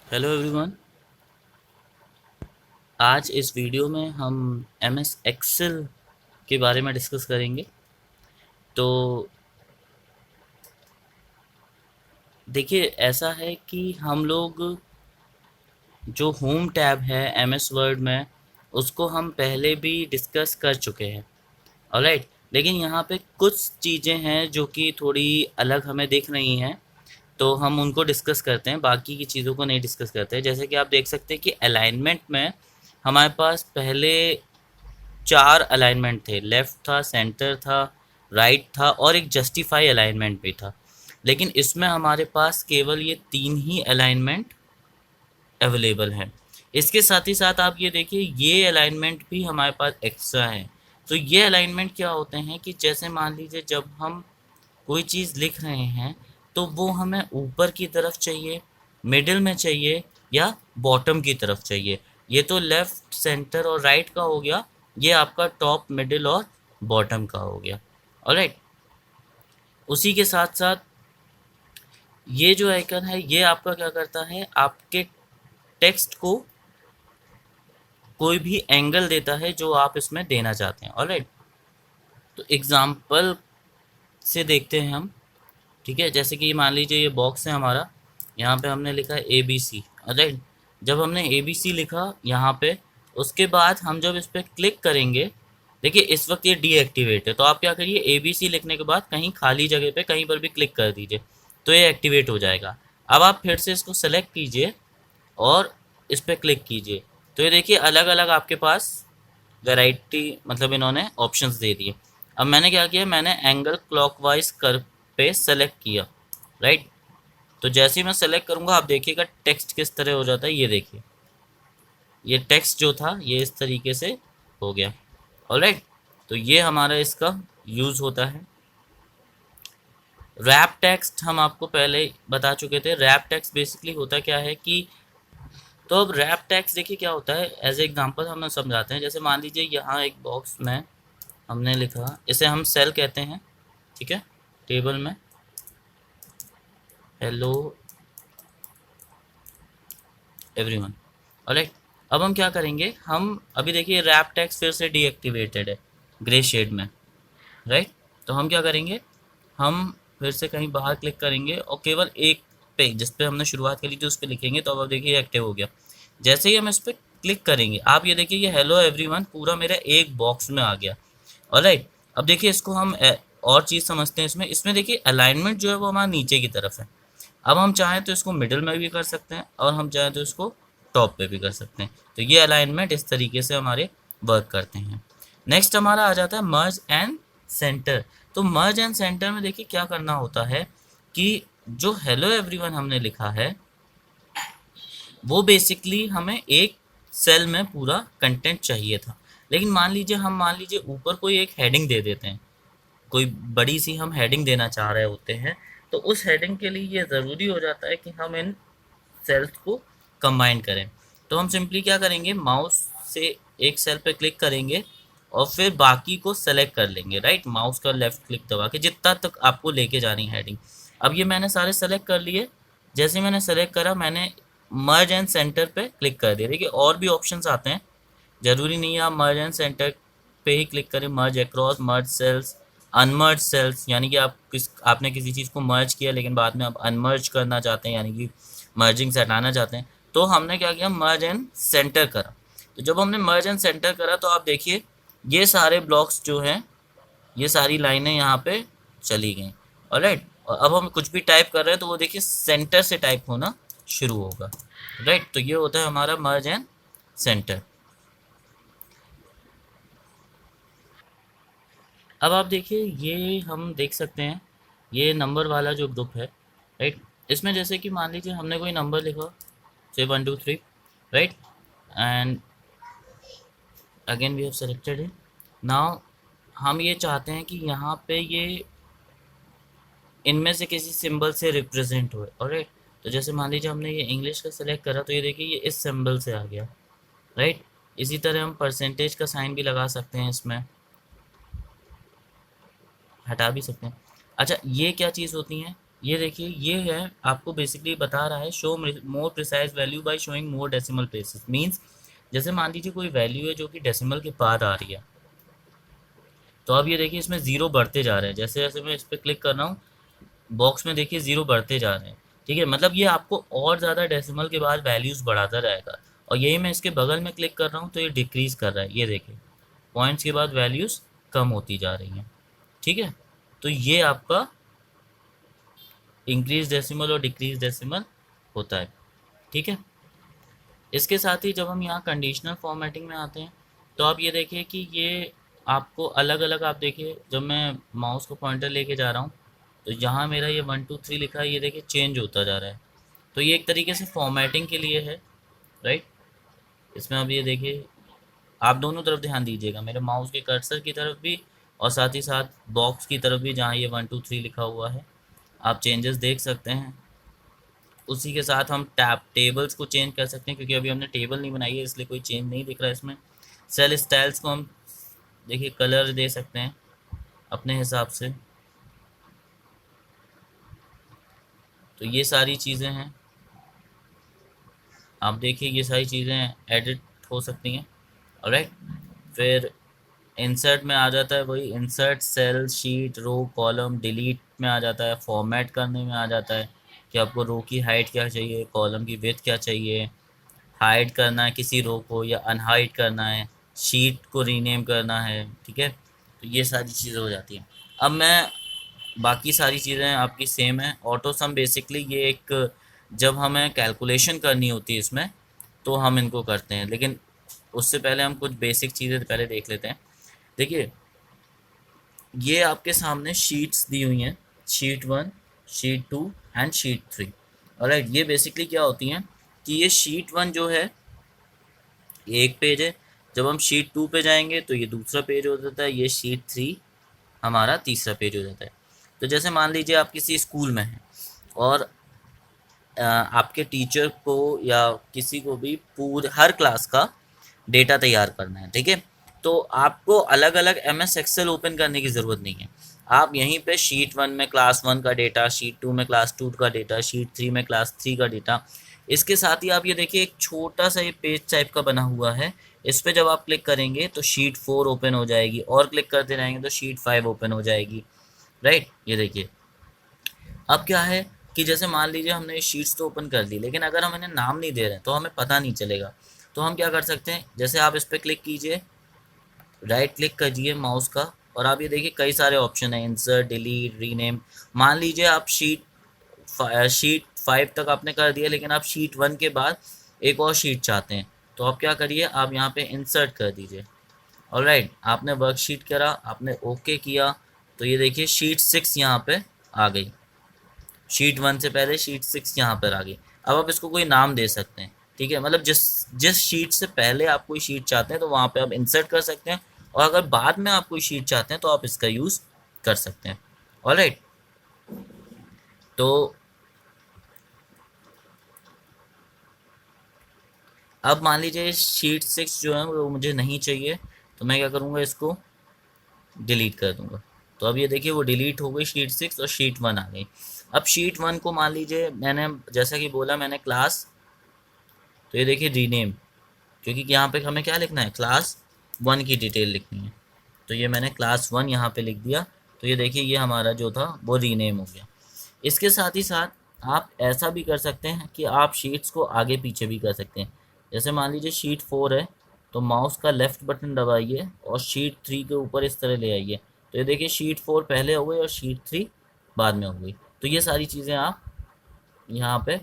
Hello everyone. आज इस video में हम एमएस एक्सेल के बारे में डिस्कस करेंगे। तो देखिए, ऐसा है कि हम लोग जो होम टैब है एमएस वर्ड में, उसको हम पहले भी डिस्कस कर चुके हैं। ऑलराइट, लेकिन यहाँ पे कुछ चीज़ें हैं जो कि थोड़ी अलग हमें दिख रही हैं, तो हम उनको डिस्कस करते हैं, बाकी की चीज़ों को नहीं डिस्कस करते हैं। जैसे कि आप देख सकते हैं कि अलाइनमेंट में हमारे पास पहले 4 अलाइनमेंट थे। लेफ्ट था, सेंटर था, राइट था और एक जस्टिफाई अलाइनमेंट भी था। लेकिन इसमें हमारे पास केवल ये 3 ही अलाइनमेंट अवेलेबल हैं। इसके साथ ही साथ आप ये देखिए, ये अलाइनमेंट भी हमारे पास एक्स्ट्रा है। तो ये अलाइनमेंट क्या होते हैं कि जैसे मान लीजिए जब हम कोई चीज़ लिख रहे हैं, तो वो हमें ऊपर की तरफ चाहिए, मिडिल में चाहिए या बॉटम की तरफ चाहिए। ये तो लेफ्ट, सेंटर और राइट का हो गया। ये आपका टॉप, मिडिल और बॉटम का हो गया। ऑलराइट, उसी के साथ साथ ये जो आइकन है, ये आपका क्या करता है, आपके टेक्स्ट को कोई भी एंगल देता है जो आप इसमें देना चाहते हैं। ऑलराइट, तो एग्जाम्पल से देखते हैं हम। ठीक है, जैसे कि मान लीजिए ये बॉक्स है हमारा, यहाँ पे हमने लिखा है ए बी सी। राइट, जब हमने ए बी सी लिखा यहाँ पे, उसके बाद हम जब इस पर क्लिक करेंगे, देखिए इस वक्त ये डीएक्टिवेट है, तो आप क्या करिए, ए बी सी लिखने के बाद कहीं खाली जगह पे कहीं पर भी क्लिक कर दीजिए, तो ये एक्टिवेट हो जाएगा। अब आप फिर से इसको सेलेक्ट कीजिए और इस पर क्लिक कीजिए, तो ये देखिए अलग अलग आपके पास वैरायटी, मतलब इन्होंने ऑप्शंस दे दिए। अब मैंने क्या किया, मैंने एंगल क्लॉकवाइज कर पे सेलेक्ट किया। राइट, तो जैसे ही मैं सेलेक्ट करूंगा, आप देखिएगा टेक्स्ट किस तरह हो जाता है। ये देखिए, ये टेक्स्ट जो था ये इस तरीके से हो गया। ऑलराइट, तो ये हमारा इसका यूज होता है। रैप टेक्स्ट हम आपको पहले बता चुके थे। रैप टेक्स्ट बेसिकली होता क्या है कि, तो अब रैप टेक्स्ट देखिए क्या होता है, एज एग्जांपल हम समझाते हैं। जैसे मान लीजिए यहाँ एक बॉक्स में हमने लिखा, इसे हम सेल कहते हैं। ठीक है, टेबल में हेलो एवरीवन। ऑलराइट, अब हम क्या करेंगे, हम अभी देखिए रैप टेक्स्ट फिर से डीएक्टिवेटेड है ग्रे शेड में। राइट, तो हम क्या करेंगे, हम फिर से कहीं बाहर क्लिक करेंगे और केवल एक पे, जिस पे हमने शुरुआत करी थी उस पे लिखेंगे, तो अब देखिए एक्टिव हो गया। जैसे ही हम इस पर क्लिक करेंगे, आप ये देखिए ये हेलो एवरीवन पूरा मेरा एक बॉक्स में आ गया। ऑलराइट, अब देखिए इसको हम और चीज़ समझते हैं। इसमें इसमें देखिए अलाइनमेंट जो है वो हमारा नीचे की तरफ है। अब हम चाहें तो इसको मिडिल में भी कर सकते हैं और हम चाहें तो इसको टॉप पे भी कर सकते हैं। तो ये अलाइनमेंट इस तरीके से हमारे वर्क करते हैं। नेक्स्ट हमारा आ जाता है मर्ज एंड सेंटर। तो मर्ज एंड सेंटर में देखिए क्या करना होता है कि जो हेलो एवरीवन हमने लिखा है, वो बेसिकली हमें एक सेल में पूरा कंटेंट चाहिए था। लेकिन मान लीजिए ऊपर कोई एक हेडिंग दे देते हैं, कोई बड़ी सी हम हेडिंग देना चाह रहे होते हैं, तो उस हेडिंग के लिए ये ज़रूरी हो जाता है कि हम इन सेल्स को कंबाइन करें। तो हम सिंपली क्या करेंगे, माउस से एक सेल पे क्लिक करेंगे और फिर बाकी को सेलेक्ट कर लेंगे। राइट, माउस का लेफ्ट क्लिक दबा के जितना तक आपको लेके जानी है हेडिंग। अब ये मैंने सारे सेलेक्ट कर लिए। जैसे मैंने सेलेक्ट करा, मैंने मर्ज एंड सेंटर पे क्लिक कर दिया। देखिए और भी ऑप्शंस आते हैं, ज़रूरी नहीं है आप मर्ज एंड सेंटर पे ही क्लिक करें। मर्ज across, merge cells, unmerge sales, यानी कि आपने किसी चीज़ को मर्ज किया लेकिन बाद में आप अनमर्ज करना चाहते हैं, यानी कि मर्जिंग से हटाना चाहते हैं, तो हमने क्या किया, मर्ज एंड सेंटर करा। तो जब हमने मर्ज एंड सेंटर करा, तो आप देखिए ये सारे ब्लॉक्स जो हैं, ये सारी लाइनें यहाँ पे चली गई। ऑलराइट, और अब हम कुछ भी टाइप कर रहे हैं तो वो देखिए सेंटर से टाइप होना शुरू होगा। राइट, तो ये होता है हमारा मर्ज एंड सेंटर। अब आप देखिए, ये हम देख सकते हैं, ये नंबर वाला जो ग्रुप है। राइट, इसमें जैसे कि मान लीजिए हमने कोई नंबर लिखा, से 1 2 3। Right, and again we have selected it. Now हम ये चाहते हैं कि यहाँ पे ये इनमें से किसी सिंबल से रिप्रेजेंट हो। ऑलराइट, तो जैसे मान लीजिए हमने ये इंग्लिश का सेलेक्ट करा, तो ये देखिए ये इस सिंबल से आ गया। राइट, इसी तरह हम परसेंटेज का साइन भी लगा सकते हैं, इसमें हटा भी सकते हैं। अच्छा, ये क्या चीज़ होती है, ये देखिए, ये है आपको बेसिकली बता रहा है show more precise value by showing more decimal places. Means जैसे मान लीजिए कोई वैल्यू है जो कि डेसिमल के बाद आ रही है, तो अब ये देखिए इसमें ज़ीरो बढ़ते जा रहे हैं। जैसे जैसे मैं इस पर क्लिक कर रहा हूँ, बॉक्स में देखिए ज़ीरो बढ़ते जा रहे हैं। ठीक है, मतलब ये आपको और ज़्यादा डेसिमल के बाद वैल्यूज़ बढ़ाता रहेगा। और यही मैं इसके बगल में क्लिक कर रहा हूँ तो ये डिक्रीज़ कर रहा है। ये देखिए पॉइंट्स के बाद वैल्यूज़ कम होती जा रही हैं। ठीक है, तो ये आपका इंक्रीज डेसिमल और डिक्रीज डेसिमल होता है। ठीक है, इसके साथ ही जब हम यहाँ कंडीशनल फॉर्मेटिंग में आते हैं, तो आप ये देखिए कि ये आपको अलग अलग, आप देखिए जब मैं माउस को पॉइंटर लेके जा रहा हूँ, तो यहाँ मेरा ये 1 2 3 लिखा है, ये देखिए चेंज होता जा रहा है। तो ये एक तरीके से फॉर्मेटिंग के लिए है, राइट। इसमें अब ये देखिए, आप दोनों तरफ ध्यान दीजिएगा, मेरे माउस के कर्सर की तरफ भी और साथ ही साथ बॉक्स की तरफ भी, जहाँ ये 1 2 3 लिखा हुआ है, आप चेंजेस देख सकते हैं। उसी के साथ हम टैब टेबल्स को चेंज कर सकते हैं, क्योंकि अभी हमने टेबल नहीं बनाई है इसलिए कोई चेंज नहीं दिख रहा है इसमें। सेल स्टाइल्स को हम देखिए कलर दे सकते हैं अपने हिसाब से। तो ये सारी चीज़ें हैं, आप देखिए ये सारी चीज़ें एडिट हो सकती हैं। ऑलराइट, फिर इंसर्ट में आ जाता है वही, insert cell sheet row column, delete में आ जाता है, फॉर्मेट करने में आ जाता है कि आपको रो की हाइट क्या चाहिए, कॉलम की विड्थ क्या चाहिए, हाइड करना है किसी रो को या अनहाइड करना है, शीट को रीनेम करना है। ठीक है, तो ये सारी चीज़ें हो जाती हैं। अब मैं बाकी सारी चीज़ें आपकी सेम है। ऑटो सम बेसिकली ये एक, जब हमें कैलकुलेशन करनी होती है इसमें तो हम इनको करते हैं, लेकिन उससे पहले हम कुछ बेसिक चीज़ें पहले देख लेते हैं। देखिए ये आपके सामने शीट्स दी हुई हैं, sheet 1, sheet 2 and sheet 3। Alright, ये बेसिकली क्या होती हैं कि ये शीट 1 जो है ये एक पेज है, जब हम शीट 2 पे जाएंगे तो ये दूसरा पेज हो जाता है, ये शीट 3 हमारा तीसरा पेज हो जाता है। तो जैसे मान लीजिए आप किसी स्कूल में हैं और आपके टीचर को या किसी को भी पूरे हर क्लास का डेटा तैयार करना है। ठीक है, तो आपको अलग अलग एम एस एक्सेल ओपन करने की ज़रूरत नहीं है। आप यहीं पे शीट 1 में क्लास 1 का डेटा, शीट 2 में क्लास 2 का डेटा, शीट 3 में क्लास 3 का डेटा, इसके साथ ही आप ये देखिए एक छोटा सा ये पेज टाइप का बना हुआ है, इस पे जब आप क्लिक करेंगे तो शीट 4 ओपन हो जाएगी, और क्लिक करते रहेंगे तो शीट 5 ओपन हो जाएगी। राइट, ये देखिए अब क्या है कि जैसे मान लीजिए हमने शीट्स तो ओपन कर दी, लेकिन अगर हम इन्हें नाम नहीं दे रहे तो हमें पता नहीं चलेगा। तो हम क्या कर सकते हैं, जैसे आप इस पर क्लिक कीजिए, राइट क्लिक कीजिए माउस का, और आप ये देखिए कई सारे ऑप्शन है, इंसर्ट डिलीट रीनेम। मान लीजिए आप शीट 5 तक आपने कर दिया, लेकिन आप शीट 1 के बाद एक और शीट चाहते हैं, तो आप क्या करिए, आप यहाँ पे इंसर्ट कर दीजिए। ऑलराइट, आपने वर्कशीट करा, आपने ओके किया, तो ये देखिए शीट 6 यहाँ पे आ गई, शीट 1 से पहले शीट 6 यहाँ पर आ गई। अब आप इसको कोई नाम दे सकते हैं। ठीक है, मतलब जिस जिस शीट से पहले आप कोई शीट चाहते हैं तो वहाँ पे आप इंसर्ट कर सकते हैं, और अगर बाद में आप कोई शीट चाहते हैं तो आप इसका यूज़ कर सकते हैं। ऑलराइट, तो अब मान लीजिए शीट 6 जो है वो मुझे नहीं चाहिए, तो मैं क्या करूँगा, इसको डिलीट कर दूंगा। तो अब ये देखिए वो डिलीट हो गई शीट 6 और शीट 1 आ गई। अब शीट 1 को मान लीजिए मैंने जैसा कि बोला मैंने क्लास, तो ये देखिए रीनेम, क्योंकि यहाँ पे हमें क्या लिखना है, क्लास 1 की डिटेल लिखनी है, तो ये मैंने क्लास 1 यहाँ पे लिख दिया। तो ये देखिए ये हमारा जो था वो रीनेम हो गया। इसके साथ ही साथ आप ऐसा भी कर सकते हैं कि आप शीट्स को आगे पीछे भी कर सकते हैं। जैसे मान लीजिए शीट 4 है, तो माउस का लेफ़्ट बटन दबाइए और शीट 3 के ऊपर इस तरह ले आइए, तो ये देखिए शीट 4 पहले हो गई और शीट 3 बाद में हो गई। तो ये सारी चीज़ें आप यहाँ पे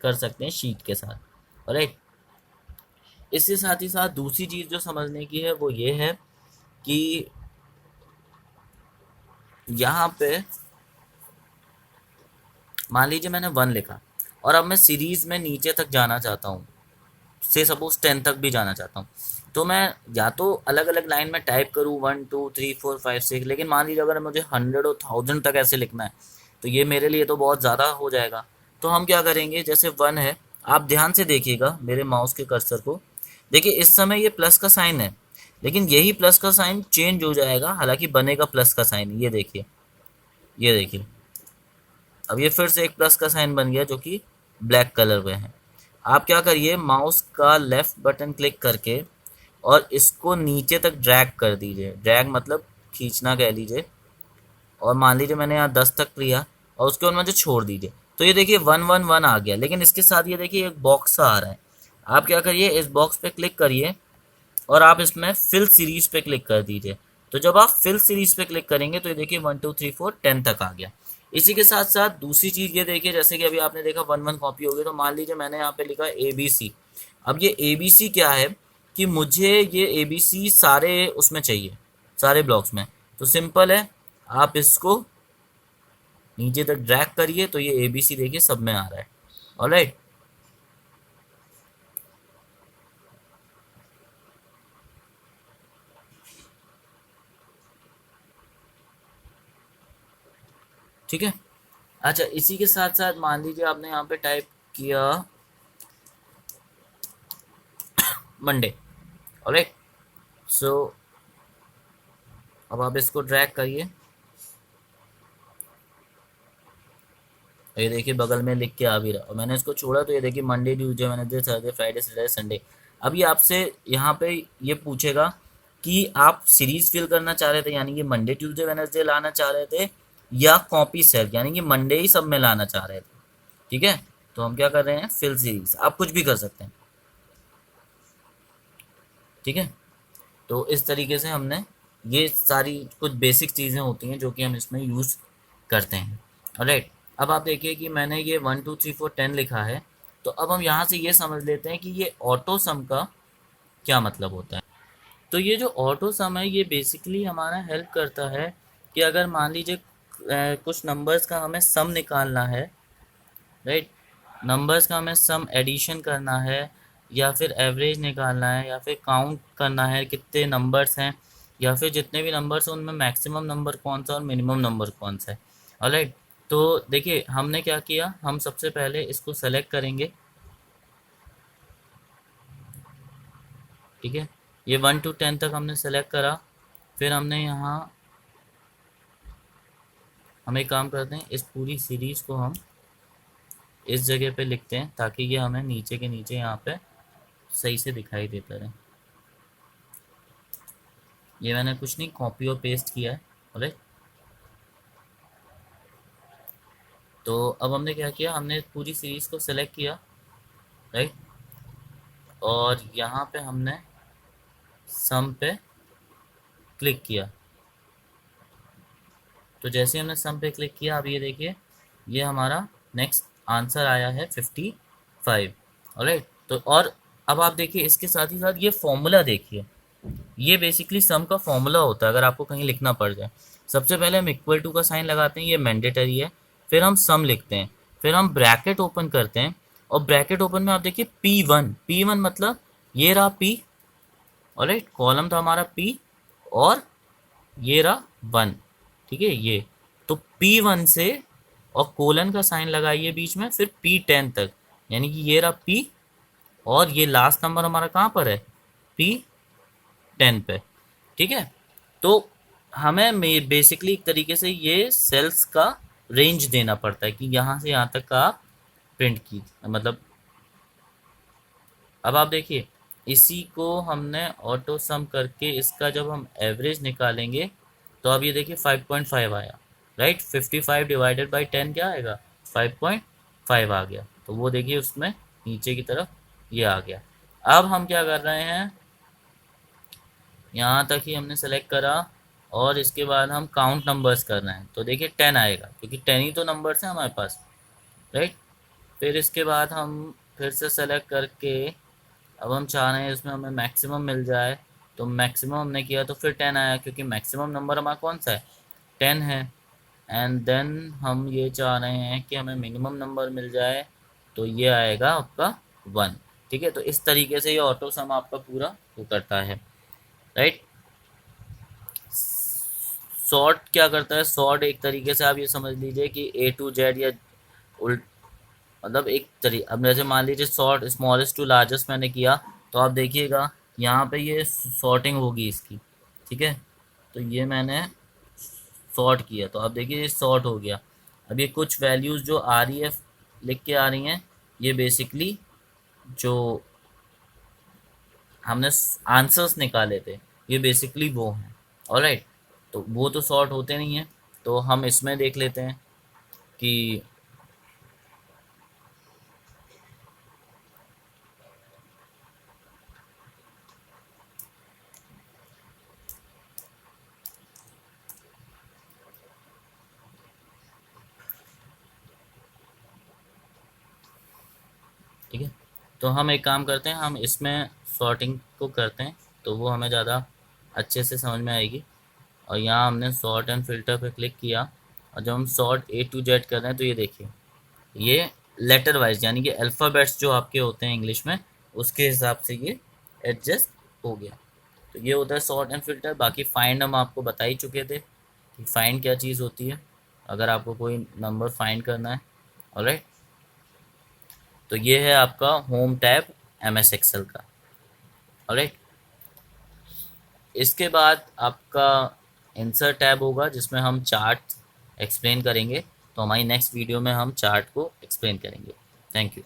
कर सकते हैं शीट के साथ। राइट, इसके साथ ही साथ दूसरी चीज़ जो समझने की है वो ये है कि यहाँ पे मान लीजिए मैंने 1 लिखा और अब मैं सीरीज़ में नीचे तक जाना चाहता हूँ, से सपोज 10 तक भी जाना चाहता हूँ, तो मैं या तो अलग अलग लाइन में टाइप करूँ 1 2 3 4 5 6, लेकिन मान लीजिए अगर मुझे 100 और 1000 तक ऐसे लिखना है तो ये मेरे लिए तो बहुत ज़्यादा हो जाएगा। तो हम क्या करेंगे, जैसे 1 है, आप ध्यान से देखिएगा मेरे माउस के कर्सर को, देखिए इस समय ये प्लस का साइन है, लेकिन यही प्लस का साइन चेंज हो जाएगा, हालांकि बनेगा प्लस का साइन। ये देखिए, ये देखिए अब ये फिर से एक प्लस का साइन बन गया जो कि ब्लैक कलर में है। आप क्या करिए, माउस का लेफ्ट बटन क्लिक करके और इसको नीचे तक ड्रैग कर दीजिए। ड्रैग मतलब खींचना कह लीजिए। और मान लीजिए मैंने यहाँ 10 तक लिया और उसके बाद मुझे छोड़ दीजिए, तो ये देखिए 111 आ गया। लेकिन इसके साथ ये देखिए एक बॉक्स सा आ रहा है। आप क्या करिए, इस बॉक्स पे क्लिक करिए और आप इसमें फिल सीरीज पे क्लिक कर दीजिए। तो जब आप फिल सीरीज पे क्लिक करेंगे तो ये देखिए 1 2 3 4 10 तक आ गया। इसी के साथ साथ दूसरी चीज ये देखिए, जैसे कि अभी आपने देखा 1 1 कॉपी हो गई, तो मान लीजिए मैंने यहाँ पे लिखा ABC। अब ये ABC क्या है कि मुझे ये ABC सारे उसमें चाहिए, सारे ब्लॉक्स में। तो सिंपल है, आप इसको नीचे तक ड्रैग करिए तो ये ABC देखिए सब में आ रहा है। ऑलराइट, ठीक है। अच्छा, इसी के साथ साथ मान लीजिए आपने यहाँ पे टाइप किया मंडे। ऑलराइट, सो अब आप इसको ड्रैग करिए, ये देखिए बगल में लिख के आ भी रहा, और मैंने इसको छोड़ा तो ये देखिए Monday Tuesday Wednesday Thursday Friday Saturday Sunday. अब ये आपसे यहाँ पे ये पूछेगा कि आप सीरीज फिल करना चाह रहे थे, यानी कि मंडे ट्यूसडे वेडनेसडे लाना चाह रहे थे, या कॉपी सेल यानी कि मंडे ही सब में लाना चाह रहे थे। ठीक है, तो हम क्या कर रहे हैं, फिल सीरीज। आप कुछ भी कर सकते हैं, ठीक है। तो इस तरीके से हमने, ये सारी कुछ बेसिक चीज़ें होती हैं जो कि हम इसमें यूज़ करते हैं। ऑलराइट, अब आप देखिए कि मैंने ये 1 2 3 4 10 लिखा है। तो अब हम यहाँ से ये समझ लेते हैं कि ये ऑटो सम का क्या मतलब होता है। तो ये जो ऑटो सम है ये बेसिकली हमारा हेल्प करता है कि अगर मान लीजिए कुछ नंबर्स का हमें सम निकालना है, राइट, नंबर्स का हमें सम एडिशन करना है, या फिर एवरेज निकालना है, या फिर काउंट करना है कितने नंबर्स हैं, या फिर जितने भी नंबर्स हैं उनमें मैक्सिमम नंबर कौन सा और मिनिमम नंबर कौन सा है। ऑलराइट, तो देखिए हमने क्या किया, हम सबसे पहले इसको सेलेक्ट करेंगे। ठीक है, ये 1 to 10 तक हमने सेलेक्ट करा। फिर हमने यहाँ, हम एक काम करते हैं, इस पूरी सीरीज को हम इस जगह पे लिखते हैं ताकि ये हमें नीचे के नीचे यहाँ पे सही से दिखाई देता रहे। ये मैंने कुछ नहीं, कॉपी और पेस्ट किया है। राइट, तो अब हमने क्या किया, हमने पूरी सीरीज को सेलेक्ट किया, राइट, और यहाँ पे हमने सम पे क्लिक किया। तो जैसे ही हमने सम पे क्लिक किया, अब ये देखिए ये हमारा नेक्स्ट आंसर आया है 55। ऑलराइट, तो और अब आप देखिए इसके साथ ही साथ ये फॉर्मूला देखिए, ये बेसिकली सम का फॉर्मूला होता है अगर आपको कहीं लिखना पड़ जाए। सबसे पहले हम इक्वल टू का साइन लगाते हैं, ये मैंडेटरी है। फिर हम सम लिखते हैं, फिर हम ब्रैकेट ओपन करते हैं, और ब्रैकेट ओपन में आप देखिए P1, P1 मतलब ये रहा P। ऑलराइट, कॉलम था हमारा P, और ये रहा 1। ठीक है, ये तो P1 से, और कोलन का साइन लगाइए बीच में, फिर P10 तक, यानी कि ये रहा P, और ये लास्ट नंबर हमारा कहाँ पर है, P10 पे। ठीक है, तो हमें बेसिकली एक तरीके से ये सेल्स का रेंज देना पड़ता है कि यहाँ से यहाँ तक का आप प्रिंट की, मतलब। अब आप देखिए इसी को हमने ऑटो सम करके इसका जब हम एवरेज निकालेंगे तो अब ये देखिए 5.5 आया। राइट, 55 डिवाइडेड बाई 10 क्या आएगा, 5.5 आ गया। तो वो देखिए उसमें नीचे की तरफ ये आ गया। अब हम क्या कर रहे हैं, यहाँ तक ही हमने सेलेक्ट करा, और इसके बाद हम काउंट नंबर्स कर रहे हैं। तो देखिए 10 आएगा क्योंकि 10 ही तो नंबर्स हैं हमारे पास। राइट, फिर इसके बाद हम फिर से सेलेक्ट करके, अब हम चाह रहे हैं इसमें हमें मैक्सिमम मिल जाए, तो मैक्सिमम हमने किया तो फिर 10 आया क्योंकि मैक्सिमम नंबर हमारा कौन सा है, 10 है। एंड देन हम ये चाह रहे हैं कि हमें मिनिमम नंबर मिल जाए, तो ये आएगा आपका 1। ठीक है, तो इस तरीके से ये ऑटो सम आपका पूरा वो करता है। राइट, सॉर्ट क्या करता है, सॉर्ट एक तरीके से आप ये समझ लीजिए कि A to Z, या उल्ट, मतलब एक तरीके, अब जैसे मान लीजिए सॉर्ट स्मॉलेस्ट टू लार्जेस्ट मैंने किया, तो आप देखिएगा यहाँ पे ये सॉर्टिंग होगी इसकी। ठीक है, तो ये मैंने सॉर्ट किया तो आप देखिए ये सॉर्ट हो गया। अब ये कुछ वैल्यूज़ जो REF लिख के आ रही हैं, ये बेसिकली जो हमने आंसर्स निकाले थे, ये बेसिकली वो हैं। ऑलराइट, तो वो तो सॉर्ट होते नहीं हैं, तो हम इसमें देख लेते हैं कि ठीक है, तो हम एक काम करते हैं, हम इसमें सॉर्टिंग को करते हैं, तो वो हमें ज़्यादा अच्छे से समझ में आएगी। और यहाँ हमने सॉर्ट एंड फिल्टर पे क्लिक किया, और जब हम सॉर्ट A to Z कर रहे हैं, तो ये देखिए, ये लेटर वाइज यानी कि अल्फ़ाबेट्स जो आपके होते हैं इंग्लिश में, उसके हिसाब से ये एडजस्ट हो गया। तो ये होता है सॉर्ट एंड फिल्टर। बाकी फाइंड हम आपको बता ही चुके थे कि फाइंड क्या चीज़ होती है, अगर आपको कोई नंबर फाइंड करना है। ऑलराइट, तो ये है आपका होम टैब MS एक्सेल का। ऑलराइट, इसके बाद आपका इंसर्ट टैब होगा, जिसमें हम चार्ट एक्सप्लेन करेंगे। तो हमारी नेक्स्ट वीडियो में हम चार्ट को एक्सप्लेन करेंगे। Thank you.